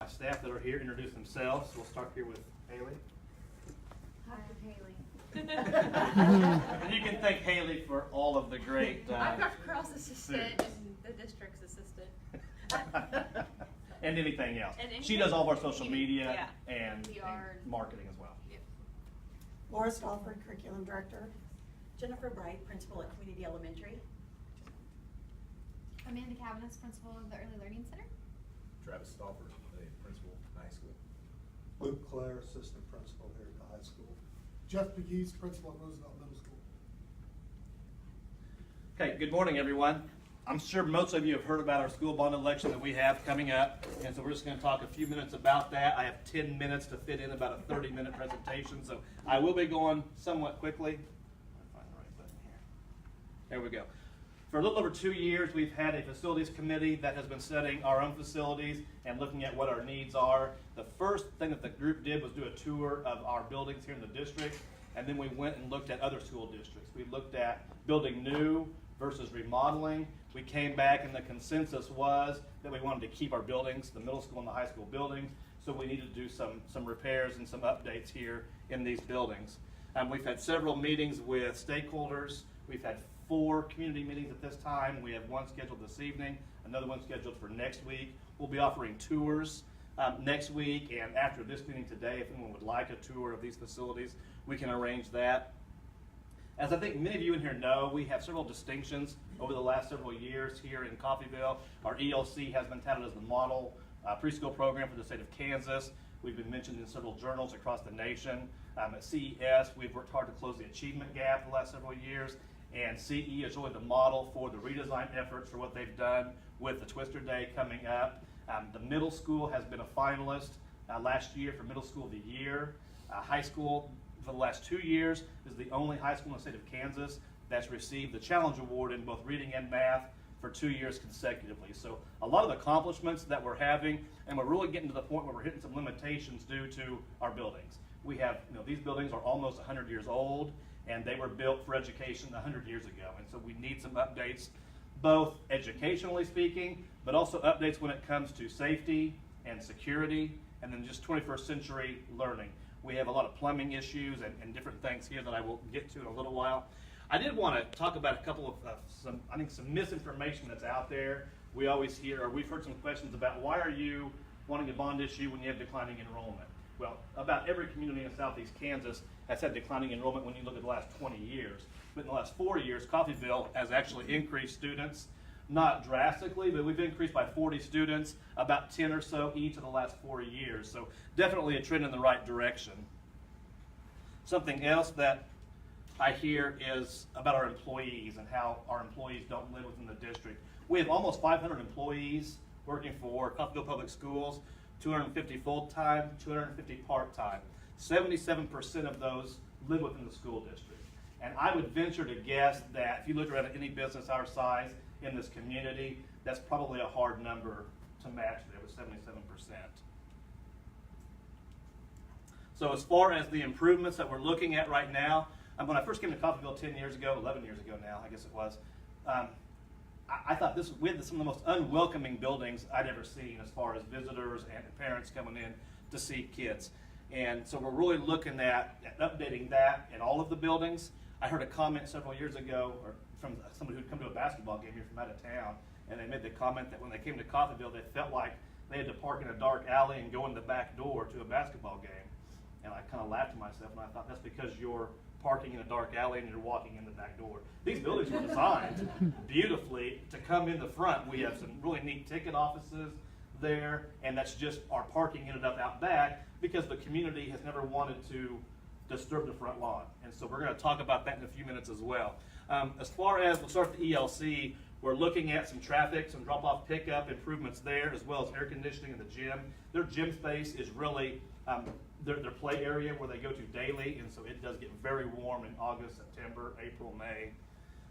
Staff that are here introduce themselves. We'll start here with Haley. Hi, I'm Haley. And you can thank Haley for all of the great. I'm Dr. Carl's assistant and the district's assistant. And anything else. And She does all of our social media yeah. and marketing as well. Yep. Laura Stallford, Curriculum Director. Jennifer Bright, Principal at Community Elementary. Amanda Cavanis, Principal of the Early Learning Center. Travis Stallford, a principal at high school. Luke Clare, Assistant Principal here at the high school. Jeff McGee's Principal at Roosevelt Middle School. Okay, good morning, everyone. I'm sure most of you have heard about our school bond election that we have coming up, and so we're just going to talk a few minutes about that. I have 10 minutes to fit in about a 30-minute presentation, so I will be going somewhat quickly. I'll find the right button here. There we go. For a little over 2 years, we've had a facilities committee that has been studying our own facilities and looking at what our needs are. The first thing that the group did was do a tour of our buildings here in the district, and then we went and looked at other school districts. We looked at building new versus remodeling. We came back and the consensus was that we wanted to keep our buildings, the middle school and the high school buildings, so we needed to do some repairs and some updates here in these buildings. We've had several meetings with stakeholders. We've had 4 community meetings at this time. We have one scheduled this evening, another one scheduled for next week. We'll be offering tours next week, and after this meeting today, if anyone would like a tour of these facilities, we can arrange that. As I think many of you in here know, we have several distinctions over the last several years here in Coffeyville. Our ELC has been touted as the model preschool program for the state of Kansas. We've been mentioned in several journals across the nation. At CES, we've worked hard to close the achievement gap the last several years, and CE is really the model for the redesign efforts for what they've done with the Twister Day coming up. The middle school has been a finalist last year for Middle School of the Year. High school, for the last 2 years, is the only high school in the state of Kansas that's received the Challenge Award in both reading and math for 2 years consecutively. So a lot of accomplishments that we're having, and we're really getting to the point where we're hitting some limitations due to our buildings. We have, these buildings are almost 100 years old, and they were built for education 100 years ago. And so we need some updates, both educationally speaking, but also updates when it comes to safety and security, and then just 21st century learning. We have a lot of plumbing issues and different things here that I will get to in a little while. I did want to talk about a couple of some misinformation that's out there. We always hear, or we've heard some questions about, why are you wanting a bond issue when you have declining enrollment? Well, about every community in southeast Kansas has had declining enrollment when you look at the last 20 years. But in the last 4 years, Coffeyville has actually increased students, not drastically, but we've increased by 40 students, about 10 or so each in the last 4 years. So definitely a trend in the right direction. Something else that I hear is about our employees and how our employees don't live within the district. We have almost 500 employees working for Coffeyville Public Schools, 250 full-time, 250 part-time. 77% of those live within the school district. And I would venture to guess that if you look around at any business our size in this community, that's probably a hard number to match there with 77%. So as far as the improvements that we're looking at right now, when I first came to Coffeyville 10 years ago, 11 years ago now, I guess it was, I thought we had some of the most unwelcoming buildings I'd ever seen as far as visitors and parents coming in to see kids. And so we're really looking at updating that in all of the buildings. I heard a comment several years ago or from somebody who'd come to a basketball game here from out of town, and they made the comment that when they came to Coffeyville, they felt like they had to park in a dark alley and go in the back door to a basketball game. And I kind of laughed to myself, and I thought, that's because you're parking in a dark alley and you're walking in the back door. These buildings were designed beautifully to come in the front. We have some really neat ticket offices there, and that's just our parking ended up out back because the community has never wanted to disturb the front lawn. And so we're going to talk about that in a few minutes as well. As far as, we'll start with the ELC, we're looking at some traffic, some drop-off pickup improvements there, as well as air conditioning in the gym. Their gym space is really their play area where they go to daily, and so it does get very warm in August, September, April, May,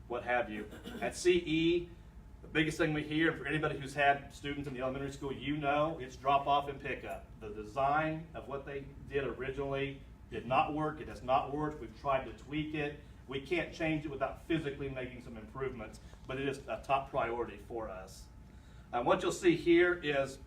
what have you. At CE, the biggest thing we hear, for anybody who's had students in the elementary school, it's drop-off and pickup. The design of what they did originally did not work. It has not worked. We've tried to tweak it. We can't change it without physically making some improvements, but it is a top priority for us. What you'll see here is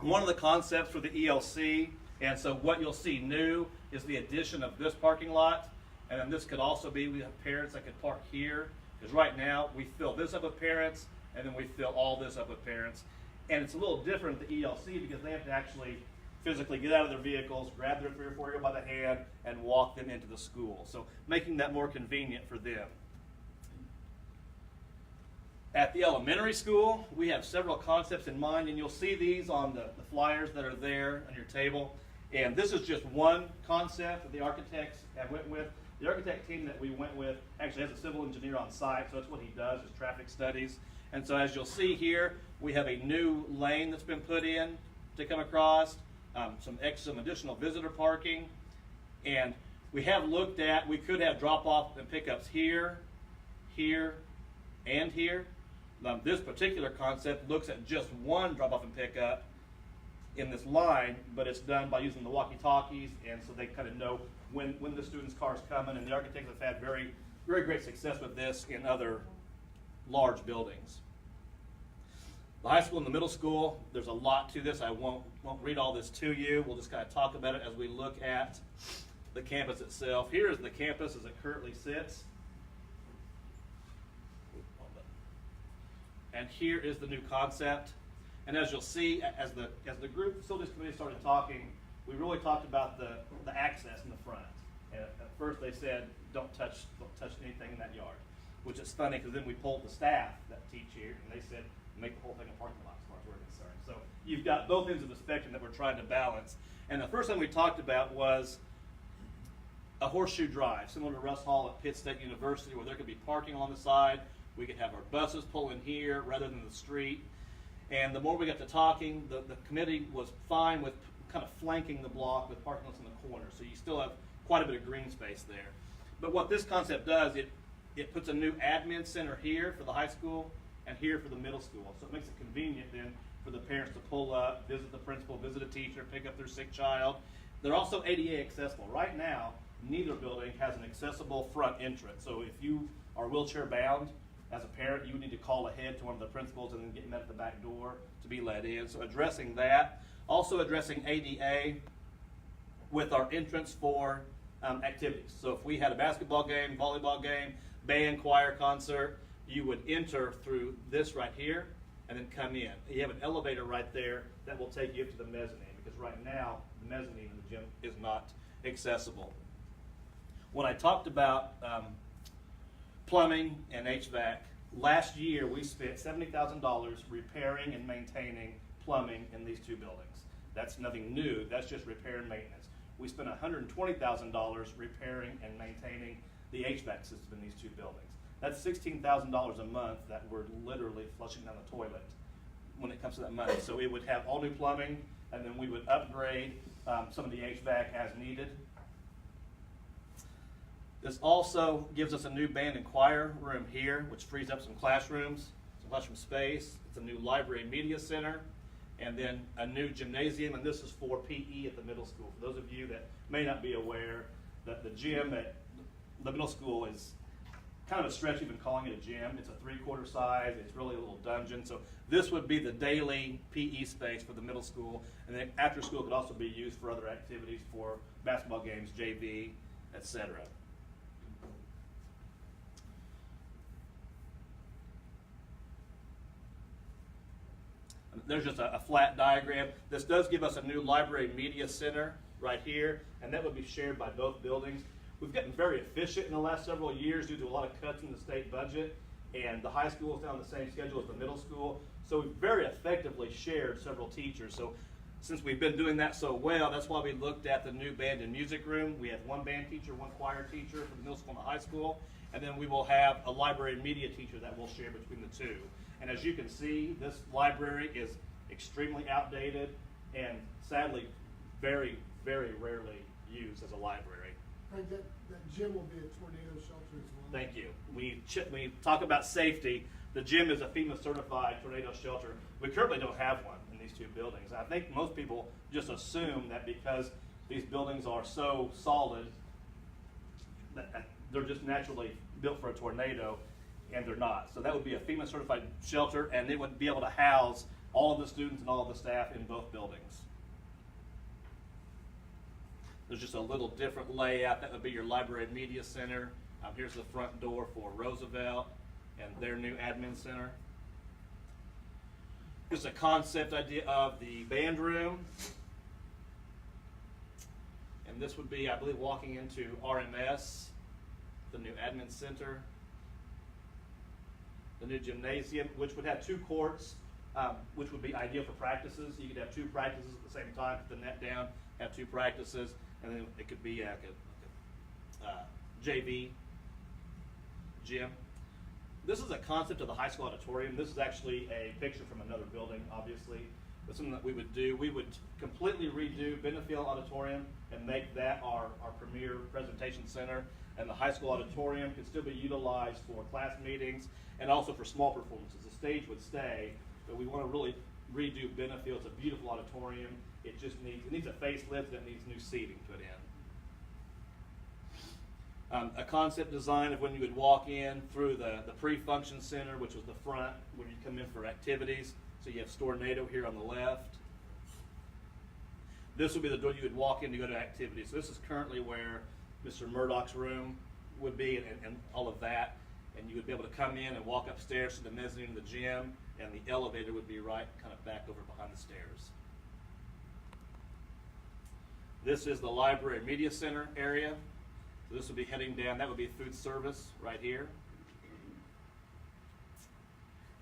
one of the concepts for the ELC, and so what you'll see new is the addition of this parking lot, and then this could also be, we have parents that could park here, because right now we fill this up with parents, and then we fill all this up with parents. And it's a little different at the ELC because they have to actually physically get out of their vehicles, grab their 3 or 4-year-old by the hand, and walk them into the school. So making that more convenient for them. At the elementary school, we have several concepts in mind, and you'll see these on the flyers that are there on your table. And this is just one concept that the architects have went with. The architect team that we went with actually has a civil engineer on site, so that's what he does, is traffic studies. And so as you'll see here, we have a new lane that's been put in to come across, some additional visitor parking, and we have looked at, we could have drop-off and pickups here, here, and here. This particular concept looks at just one drop-off and pickup in this line, but it's done by using the walkie-talkies, and so they kind of know when the student's car is coming, and the architects have had very, very great success with this in other large buildings. The high school and the middle school, there's a lot to this. I won't read all this to you. We'll just kind of talk about it as we look at the campus itself. Here is the campus as it currently sits. And here is the new concept. And as you'll see, as the group facilities committee started talking, we really talked about the access in the front. And at first they said, don't touch anything in that yard, which is funny because then we polled the staff that teach here, and they said, make the whole thing a parking lot as far as we're concerned. So you've got both ends of the spectrum that we're trying to balance. And the first thing we talked about was a horseshoe drive, similar to Russ Hall at Pitt State University, where there could be parking along the side. We could have our buses pull in here rather than the street. And the more we got to talking, the committee was fine with kind of flanking the block with parking lots in the corner. So you still have quite a bit of green space there. But what this concept does, it puts a new admin center here for the high school and here for the middle school. So it makes it convenient then for the parents to pull up, visit the principal, visit a teacher, pick up their sick child. They're also ADA accessible. Right now, neither building has an accessible front entrance. So if you are wheelchair bound, as a parent, you would need to call ahead to one of the principals and then get met at the back door to be let in. So addressing that. Also addressing ADA with our entrance for activities. So if we had a basketball game, volleyball game, band, choir, concert, you would enter through this right here and then come in. You have an elevator right there that will take you up to the mezzanine, because right now the mezzanine in the gym is not accessible. When I talked about plumbing and HVAC, last year we spent $70,000 repairing and maintaining plumbing in these two buildings. That's nothing new, that's just repair and maintenance. We spent $120,000 repairing and maintaining the HVAC system in these two buildings. That's $16,000 a month that we're literally flushing down the toilet when it comes to that money. So it would have all new plumbing, and then we would upgrade some of the HVAC as needed. This also gives us a new band and choir room here, which frees up some classroom space. It's a new library and media center, and then a new gymnasium, and this is for PE at the middle school. For those of you that may not be aware, that the gym at the middle school is kind of a stretch even calling it a gym. It's a 3/4 size, it's really a little dungeon. So this would be the daily PE space for the middle school, and then after school could also be used for other activities, for basketball games, JV, etc. There's just a flat diagram. This does give us a new library media center right here, and that would be shared by both buildings. We've gotten very efficient in the last several years due to a lot of cuts in the state budget, and the high school is now on the same schedule as the middle school. So we've very effectively shared several teachers. So since we've been doing that so well, that's why we looked at the new band and music room. We have one band teacher, one choir teacher for the middle school and the high school, and then we will have a library and media teacher that we'll share between the two. And as you can see, this library is extremely outdated and sadly very, very rarely used as a library. Right, that gym will be a tornado shelter as well. Thank you. We talk about safety. The gym is a FEMA certified tornado shelter. We currently don't have one in these two buildings. I think most people just assume that because these buildings are so solid that they're just naturally built for a tornado, and they're not. So that would be a FEMA certified shelter, and it would be able to house all of the students and all of the staff in both buildings. There's just a little different layout. That would be your library and media center. Here's the front door for Roosevelt and their new admin center. Here's a concept idea of the band room. And this would be, I believe, walking into RMS, the new admin center. The new gymnasium, which would have 2 courts, which would be ideal for practices. You could have 2 practices at the same time, put the net down, have 2 practices, and then it could be like a JV gym. This is a concept of the high school auditorium. This is actually a picture from another building, obviously. But something that we would do, we would completely redo Benefield Auditorium and make that our premier presentation center. And the high school auditorium could still be utilized for class meetings and also for small performances. The stage would stay, but we want to really redo Benefield. It's a beautiful auditorium. It needs a facelift and it needs new seating put in. A concept design of when you would walk in through the pre-function center, which was the front, when you come in for activities. So you have Stornado here on the left. This would be the door you would walk in to go to activities. So this is currently where Mr. Murdoch's room would be and all of that. And you would be able to come in and walk upstairs to the mezzanine of the gym, and the elevator would be right kind of back over behind the stairs. This is the library and media center area. So this would be heading down, that would be food service right here.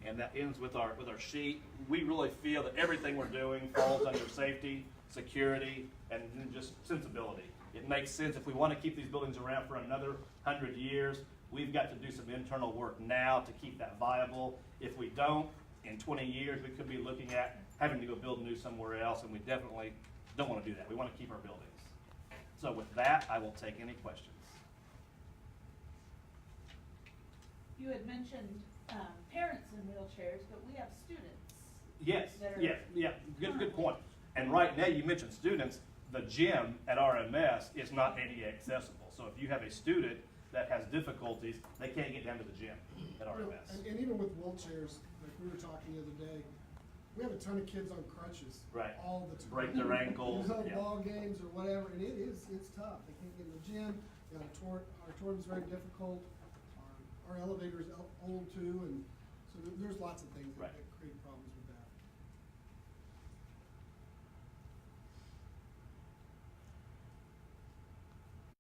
And that ends with our sheet. We really feel that everything we're doing falls under safety, security, and then just sensibility. It makes sense if we want to keep these buildings around for another 100 years, we've got to do some internal work now to keep that viable. If we don't, in 20 years, we could be looking at having to go build new somewhere else, and we definitely don't want to do that. We want to keep our buildings. So with that, I will take any questions. You had mentioned parents in wheelchairs, but we have students. Yes, that are yeah, good point. And right now, you mentioned students. The gym at RMS is not ADA accessible. So if you have a student that has difficulties, they can't get down to the gym at RMS. And even with wheelchairs, like we were talking the other day, we have a ton of kids on crutches. Right. All the time. Break their ankles. You know, Yeah. ball games or whatever, and it's tough. They can't get in the gym. The auditorium's very difficult. Our elevator's old too, and so there's lots of things Right. that create problems with